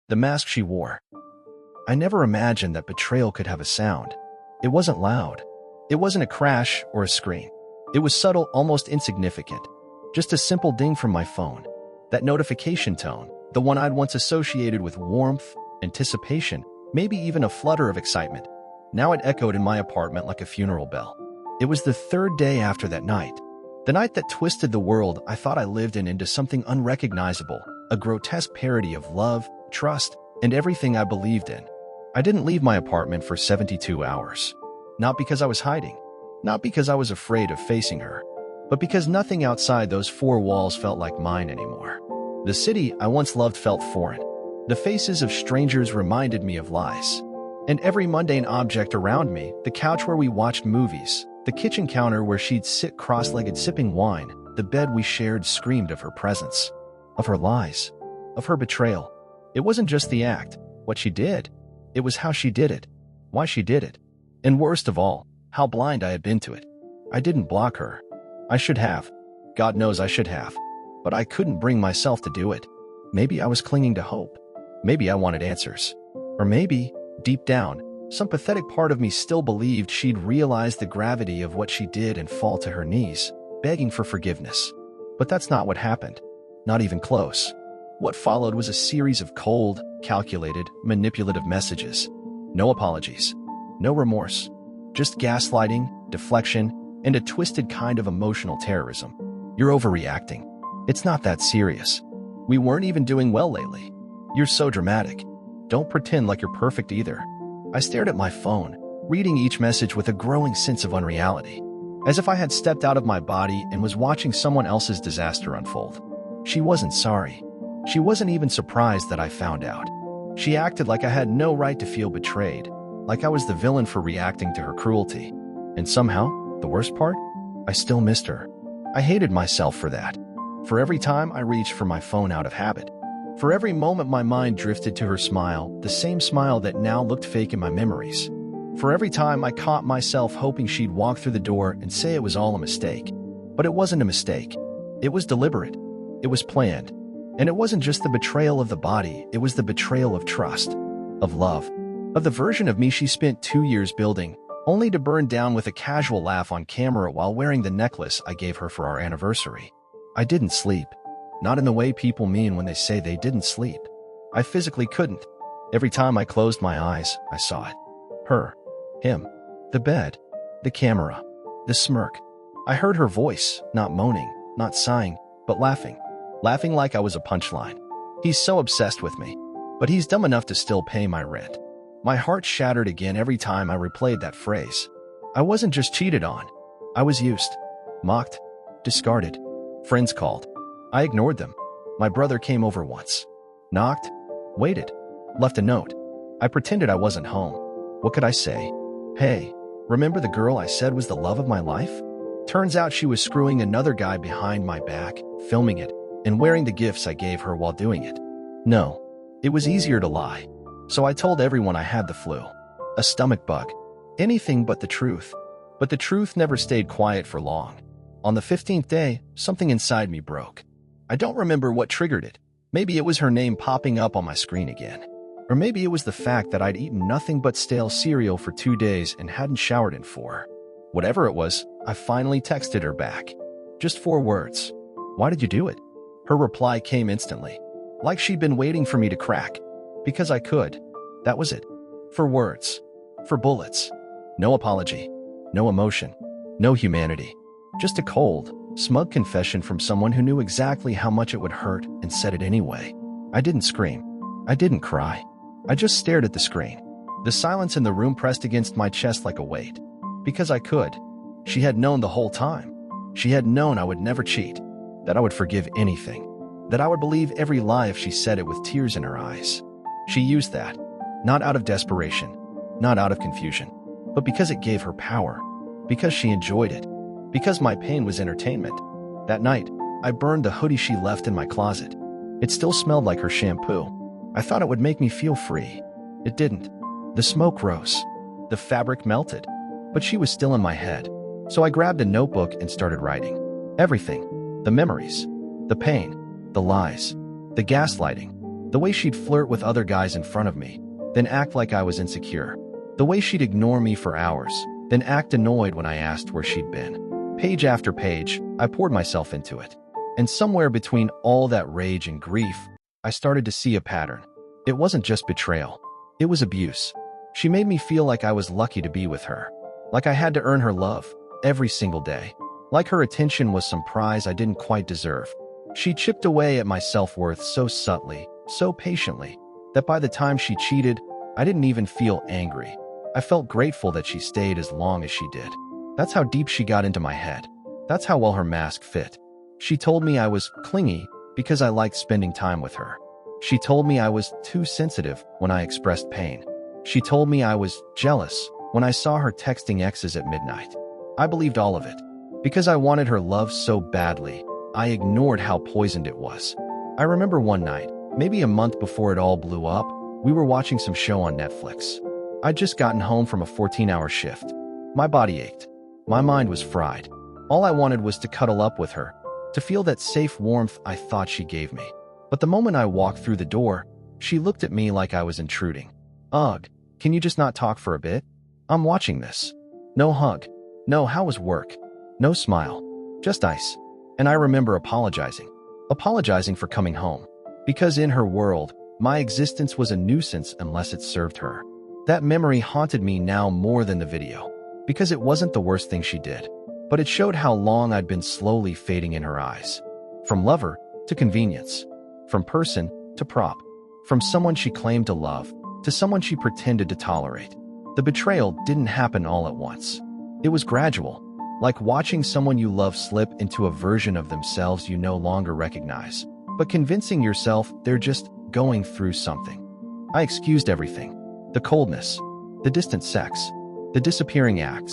the mask she wore. I never imagined that betrayal could have a sound. It wasn't loud. It wasn't a crash or a scream. It was subtle, almost insignificant. Just a simple ding from my phone. That notification tone, the one I'd once associated with warmth, anticipation, maybe even a flutter of excitement. Now it echoed in my apartment like a funeral bell. It was the third day after that night. The night that twisted the world I thought I lived in into something unrecognizable, a grotesque parody of love, trust, and everything I believed in. I didn't leave my apartment for 72 hours. Not because I was hiding, not because I was afraid of facing her, but because nothing outside those four walls felt like mine anymore. The city I once loved felt foreign. The faces of strangers reminded me of lies. And every mundane object around me, the couch where we watched movies, the kitchen counter where she'd sit cross-legged sipping wine, the bed we shared screamed of her presence, of her lies, of her betrayal. It wasn't just the act, what she did. It was how she did it, why she did it, and worst of all, how blind I had been to it. I didn't block her. I should have. God knows I should have. But I couldn't bring myself to do it. Maybe I was clinging to hope. Maybe I wanted answers. Or maybe, deep down, some pathetic part of me still believed she'd realize the gravity of what she did and fall to her knees, begging for forgiveness. But that's not what happened. Not even close. What followed was a series of cold, calculated, manipulative messages. No apologies. No remorse. Just gaslighting, deflection, and a twisted kind of emotional terrorism. You're overreacting. It's not that serious. We weren't even doing well lately. You're so dramatic. Don't pretend like you're perfect either. I stared at my phone, reading each message with a growing sense of unreality, as if I had stepped out of my body and was watching someone else's disaster unfold. She wasn't sorry. She wasn't even surprised that I found out. She acted like I had no right to feel betrayed, like I was the villain for reacting to her cruelty. And somehow, the worst part? I still missed her. I hated myself for that. For every time I reached for my phone out of habit. For every moment my mind drifted to her smile, the same smile that now looked fake in my memories. For every time I caught myself hoping she'd walk through the door and say it was all a mistake. But it wasn't a mistake. It was deliberate. It was planned. And it wasn't just the betrayal of the body, it was the betrayal of trust, of love, of the version of me she spent 2 years building, only to burn down with a casual laugh on camera while wearing the necklace I gave her for our anniversary. I didn't sleep. Not in the way people mean when they say they didn't sleep. I physically couldn't. Every time I closed my eyes, I saw it. Her. Him. The bed. The camera. The smirk. I heard her voice, not moaning, not sighing, but laughing. Laughing like I was a punchline. He's so obsessed with me. But he's dumb enough to still pay my rent. My heart shattered again every time I replayed that phrase. I wasn't just cheated on. I was used. Mocked. Discarded. Friends called. I ignored them. My brother came over once. Knocked. Waited. Left a note. I pretended I wasn't home. What could I say? Hey, remember the girl I said was the love of my life? Turns out she was screwing another guy behind my back, filming it, and wearing the gifts I gave her while doing it. No, it was easier to lie. So I told everyone I had the flu. A stomach bug. Anything but the truth. But the truth never stayed quiet for long. On the 15th day, something inside me broke. I don't remember what triggered it. Maybe it was her name popping up on my screen again. Or maybe it was the fact that I'd eaten nothing but stale cereal for 2 days and hadn't showered in 4. Whatever it was, I finally texted her back. Just 4 words. Why did you do it? Her reply came instantly. Like she'd been waiting for me to crack. Because I could. That was it. 4 words. 4 bullets. No apology. No emotion. No humanity. Just a cold, smug confession from someone who knew exactly how much it would hurt and said it anyway. I didn't scream. I didn't cry. I just stared at the screen. The silence in the room pressed against my chest like a weight. Because I could. She had known the whole time. She had known I would never cheat. That I would forgive anything. That I would believe every lie if she said it with tears in her eyes. She used that. Not out of desperation. Not out of confusion. But because it gave her power. Because she enjoyed it. Because my pain was entertainment. That night, I burned the hoodie she left in my closet. It still smelled like her shampoo. I thought it would make me feel free. It didn't. The smoke rose. The fabric melted. But she was still in my head. So I grabbed a notebook and started writing. Everything. The memories. The pain. The lies. The gaslighting. The way she'd flirt with other guys in front of me, then act like I was insecure. The way she'd ignore me for hours, then act annoyed when I asked where she'd been. Page after page, I poured myself into it. And somewhere between all that rage and grief, I started to see a pattern. It wasn't just betrayal. It was abuse. She made me feel like I was lucky to be with her. Like I had to earn her love every single day. Like her attention was some prize I didn't quite deserve. She chipped away at my self-worth so subtly, so patiently, that by the time she cheated, I didn't even feel angry. I felt grateful that she stayed as long as she did. That's how deep she got into my head. That's how well her mask fit. She told me I was clingy because I liked spending time with her. She told me I was too sensitive when I expressed pain. She told me I was jealous when I saw her texting exes at midnight. I believed all of it. Because I wanted her love so badly, I ignored how poisoned it was. I remember one night, maybe a month before it all blew up, we were watching some show on Netflix. I'd just gotten home from a 14-hour shift. My body ached. My mind was fried. All I wanted was to cuddle up with her, to feel that safe warmth I thought she gave me. But the moment I walked through the door, she looked at me like I was intruding. Ugh, can you just not talk for a bit? I'm watching this. No hug. No, how was work? No smile. Just ice. And I remember apologizing. Apologizing for coming home. Because in her world, my existence was a nuisance unless it served her. That memory haunted me now more than the video. Because it wasn't the worst thing she did. But it showed how long I'd been slowly fading in her eyes. From lover to convenience. From person to prop. From someone she claimed to love to someone she pretended to tolerate. The betrayal didn't happen all at once. It was gradual. Like watching someone you love slip into a version of themselves you no longer recognize, but convincing yourself they're just going through something. I excused everything. The coldness, the distant sex, the disappearing acts,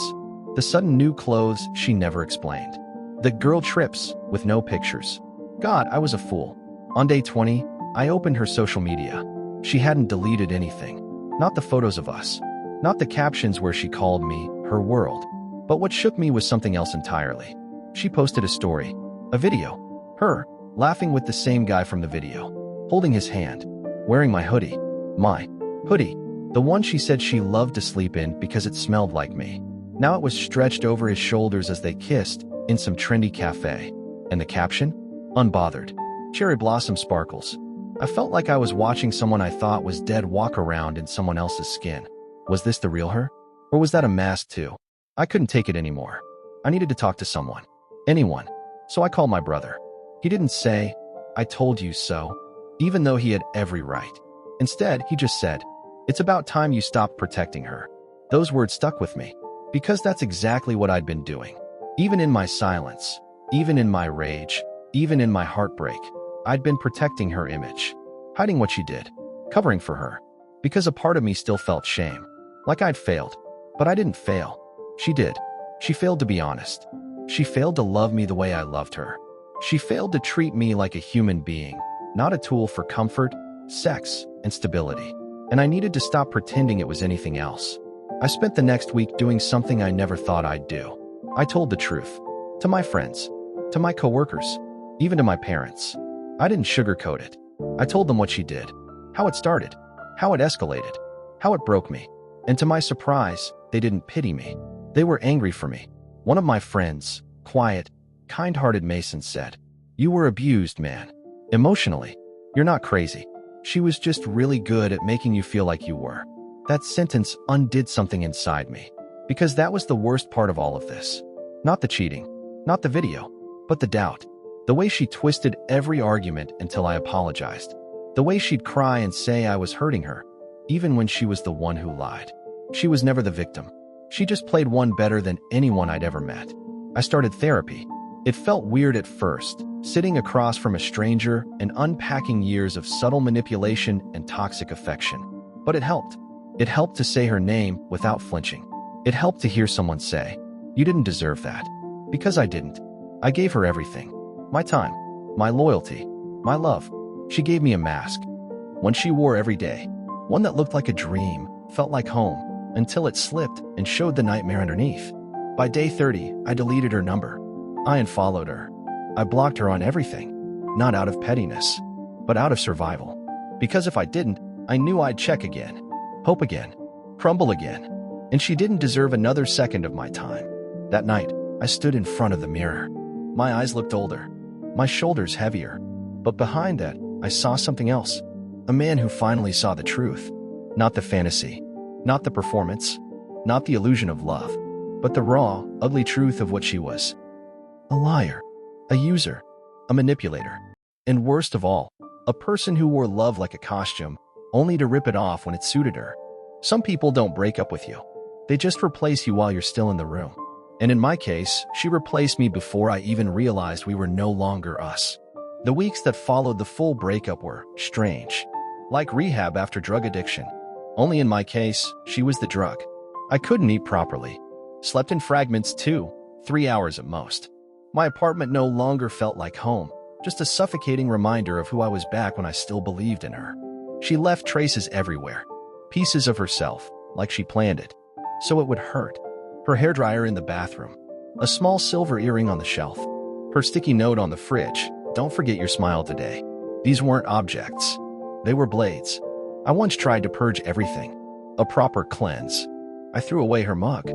the sudden new clothes she never explained, the girl trips with no pictures. God, I was a fool. On day 20, I opened her social media. She hadn't deleted anything. Not the photos of us. Not the captions where she called me her world. But what shook me was something else entirely. She posted a story, a video. Her, laughing with the same guy from the video, holding his hand, wearing my hoodie. My hoodie. The one she said she loved to sleep in because it smelled like me. Now it was stretched over his shoulders as they kissed in some trendy cafe. And the caption? Unbothered. Cherry blossom sparkles. I felt like I was watching someone I thought was dead walk around in someone else's skin. Was this the real her? Or was that a mask too? I couldn't take it anymore. I needed to talk to someone. Anyone. So I called my brother. He didn't say, "I told you so," even though he had every right. Instead, he just said, "It's about time you stopped protecting her." Those words stuck with me. Because that's exactly what I'd been doing. Even in my silence, even in my rage, even in my heartbreak, I'd been protecting her image. Hiding what she did. Covering for her. Because a part of me still felt shame. Like I'd failed. But I didn't fail. She did. She failed to be honest. She failed to love me the way I loved her. She failed to treat me like a human being, not a tool for comfort, sex, and stability. And I needed to stop pretending it was anything else. I spent the next week doing something I never thought I'd do. I told the truth. To my friends. To my coworkers. Even to my parents. I didn't sugarcoat it. I told them what she did. How it started. How it escalated. How it broke me. And to my surprise, they didn't pity me. They were angry for me. One of my friends, quiet, kind-hearted Mason, said, "You were abused, man. Emotionally. You're not crazy. She was just really good at making you feel like you were." That sentence undid something inside me. Because that was the worst part of all of this. Not the cheating. Not the video. But the doubt. The way she twisted every argument until I apologized. The way she'd cry and say I was hurting her, even when she was the one who lied. She was never the victim. She just played one better than anyone I'd ever met. I started therapy. It felt weird at first, sitting across from a stranger and unpacking years of subtle manipulation and toxic affection. But it helped. It helped to say her name without flinching. It helped to hear someone say, "You didn't deserve that." Because I didn't. I gave her everything. My time. My loyalty. My love. She gave me a mask. One she wore every day. One that looked like a dream, felt like home, until it slipped and showed the nightmare underneath. By day 30, I deleted her number. I unfollowed her. I blocked her on everything. Not out of pettiness, but out of survival. Because if I didn't, I knew I'd check again, hope again, crumble again, and she didn't deserve another second of my time. That night, I stood in front of the mirror. My eyes looked older, my shoulders heavier, but behind that, I saw something else. A man who finally saw the truth. Not the fantasy, not the performance, not the illusion of love, but the raw, ugly truth of what she was. A liar, a user, a manipulator, and worst of all, a person who wore love like a costume, only to rip it off when it suited her. Some people don't break up with you. They just replace you while you're still in the room. And in my case, she replaced me before I even realized we were no longer us. The weeks that followed the full breakup were strange. Like rehab after drug addiction. Only in my case, she was the drug. I couldn't eat properly. Slept in fragments 2-3 hours at most. My apartment no longer felt like home, just a suffocating reminder of who I was back when I still believed in her. She left traces everywhere. Pieces of herself, like she planned it. So it would hurt. Her hairdryer in the bathroom. A small silver earring on the shelf. Her sticky note on the fridge. Don't forget your smile today. These weren't objects. They were blades. I once tried to purge everything. A proper cleanse. I threw away her mug,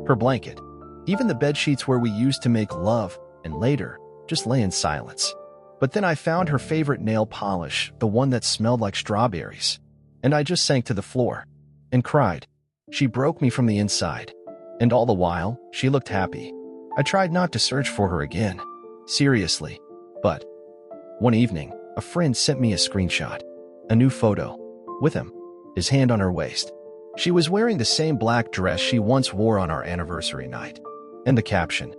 her blanket, even the bed sheets where we used to make love, and later, just lay in silence. But then I found her favorite nail polish, the one that smelled like strawberries. And I just sank to the floor and cried. She broke me from the inside. And all the while, she looked happy. I tried not to search for her again. Seriously. But one evening, a friend sent me a screenshot. A new photo. With him. His hand on her waist. She was wearing the same black dress she once wore on our anniversary night. And the caption.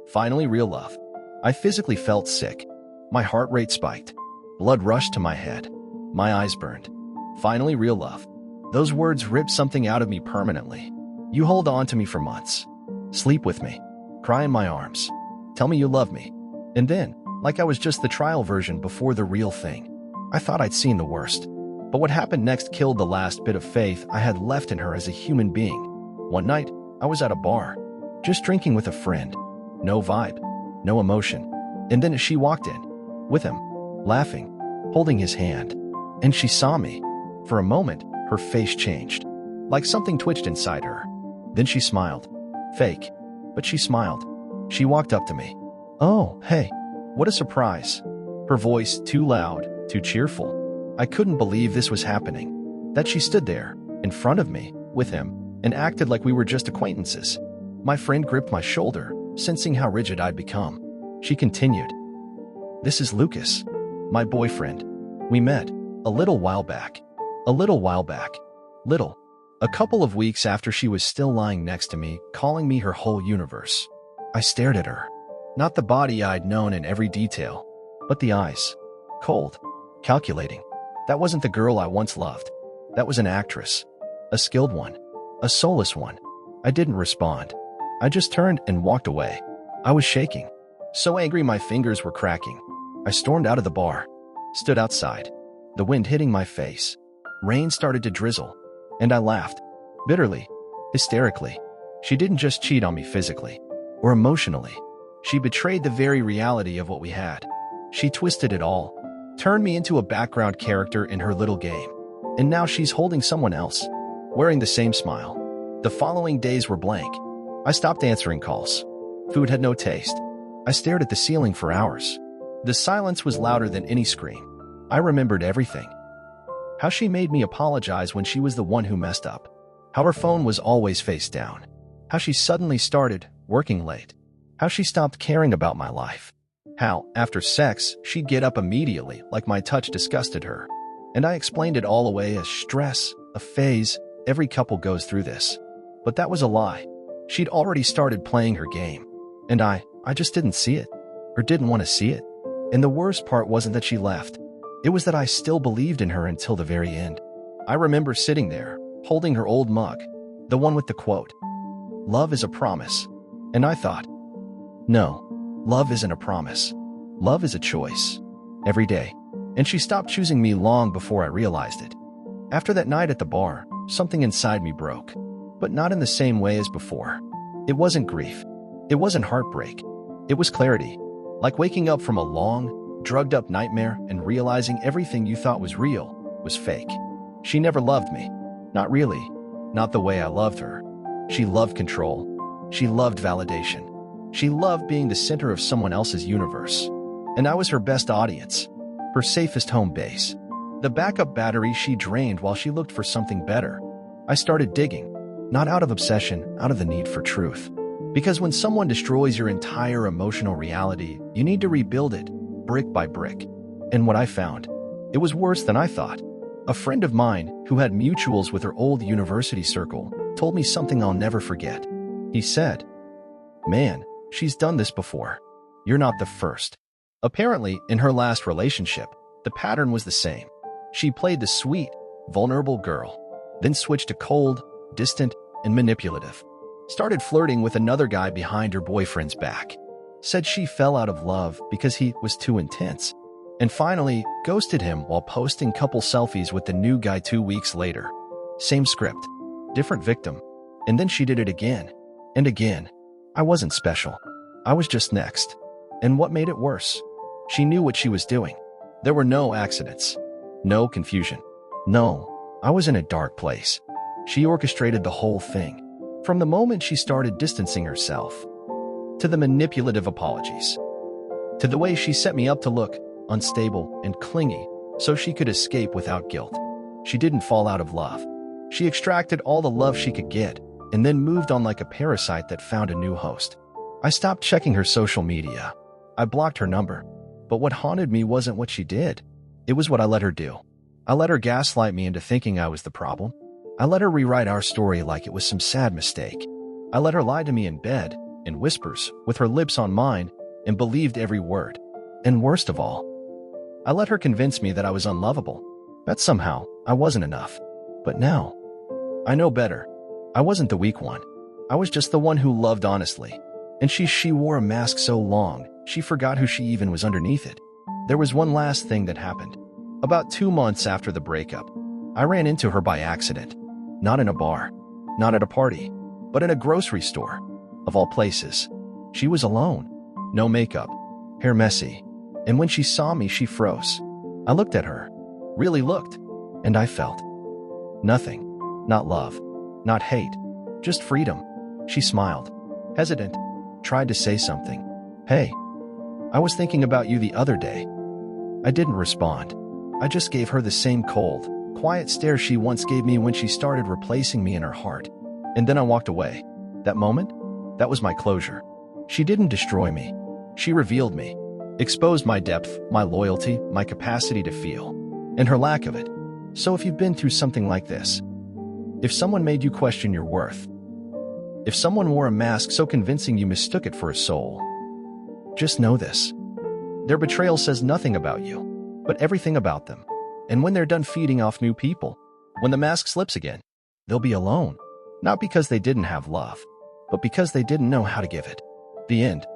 Finally real love. I physically felt sick. My heart rate spiked. Blood rushed to my head. My eyes burned. Finally real love. Those words ripped something out of me permanently. You hold on to me for months. Sleep with me. Cry in my arms. Tell me you love me. And then, like I was just the trial version before the real thing, I thought I'd seen the worst. But what happened next killed the last bit of faith I had left in her as a human being. One night, I was at a bar, just drinking with a friend. No vibe, no emotion. And then she walked in, with him, laughing, holding his hand. And she saw me. For a moment, her face changed, like something twitched inside her. Then she smiled. Fake, but she smiled. She walked up to me. Oh, hey, what a surprise. Her voice too loud, too cheerful. I couldn't believe this was happening. That she stood there, in front of me, with him, and acted like we were just acquaintances. My friend gripped my shoulder, sensing how rigid I'd become. She continued. This is Lucas, my boyfriend. We met a little while back. Little. A couple of weeks after she was still lying next to me, calling me her whole universe. I stared at her. Not the body I'd known in every detail, but the eyes. Cold. Calculating. That wasn't the girl I once loved. That was an actress. A skilled one. A soulless one. I didn't respond. I just turned and walked away. I was shaking. So angry my fingers were cracking. I stormed out of the bar. Stood outside. The wind hitting my face. Rain started to drizzle. And I laughed. Bitterly. Hysterically. She didn't just cheat on me physically. Or emotionally. She betrayed the very reality of what we had. She twisted it all. Turned me into a background character in her little game. And now she's holding someone else. Wearing the same smile. The following days were blank. I stopped answering calls. Food had no taste. I stared at the ceiling for hours. The silence was louder than any scream. I remembered everything. How she made me apologize when she was the one who messed up. How her phone was always face down. How she suddenly started working late. How she stopped caring about my life. How, after sex, she'd get up immediately like my touch disgusted her. And I explained it all away as stress, a phase. Every couple goes through this. But that was a lie. She'd already started playing her game. And I just didn't see it. Or didn't want to see it. And the worst part wasn't that she left. It was that I still believed in her until the very end. I remember sitting there, holding her old mug. The one with the quote. Love is a promise. And I thought, no, love isn't a promise. Love is a choice. Every day. And she stopped choosing me long before I realized it. After that night at the bar, something inside me broke. But not in the same way as before. It wasn't grief. It wasn't heartbreak. It was clarity. Like waking up from a long, drugged-up nightmare and realizing everything you thought was real was fake. She never loved me. Not really. Not the way I loved her. She loved control. She loved validation. She loved being the center of someone else's universe. And I was her best audience, her safest home base. The backup battery she drained while she looked for something better. I started digging, not out of obsession, out of the need for truth. Because when someone destroys your entire emotional reality, you need to rebuild it, brick by brick. And what I found, it was worse than I thought. A friend of mine, who had mutuals with her old university circle, told me something I'll never forget. He said, "Man, she's done this before. You're not the first." Apparently, in her last relationship, the pattern was the same. She played the sweet, vulnerable girl, then switched to cold, distant, and manipulative. Started flirting with another guy behind her boyfriend's back. Said she fell out of love because he was too intense. And finally, ghosted him while posting couple selfies with the new guy 2 weeks later. Same script, different victim. And then she did it again and again. I wasn't special. I was just next. And what made it worse? She knew what she was doing. There were no accidents. No confusion. No, I was in a dark place. She orchestrated the whole thing. From the moment she started distancing herself, to the manipulative apologies, to the way she set me up to look unstable and clingy so she could escape without guilt. She didn't fall out of love. She extracted all the love she could get and then moved on like a parasite that found a new host. I stopped checking her social media. I blocked her number. But what haunted me wasn't what she did. It was what I let her do. I let her gaslight me into thinking I was the problem. I let her rewrite our story like it was some sad mistake. I let her lie to me in bed, in whispers, with her lips on mine, and believed every word. And worst of all, I let her convince me that I was unlovable, that somehow I wasn't enough. But now, I know better. I wasn't the weak one. I was just the one who loved honestly. And she wore a mask so long, she forgot who she even was underneath it. There was one last thing that happened. About 2 months after the breakup, I ran into her by accident. Not in a bar, not at a party, but in a grocery store. Of all places. She was alone. No makeup, hair messy. And when she saw me, she froze. I looked at her, really looked, and I felt nothing. Not love, not hate, just freedom. She smiled, hesitant, tried to say something. "Hey, I was thinking about you the other day." I didn't respond. I just gave her the same cold, quiet stare she once gave me when she started replacing me in her heart. And then I walked away. That moment, that was my closure. She didn't destroy me. She revealed me, exposed my depth, my loyalty, my capacity to feel, and her lack of it. So if you've been through something like this, if someone made you question your worth, if someone wore a mask so convincing you mistook it for a soul, just know this. Their betrayal says nothing about you, but everything about them. And when they're done feeding off new people, when the mask slips again, they'll be alone. Not because they didn't have love, but because they didn't know how to give it. The end.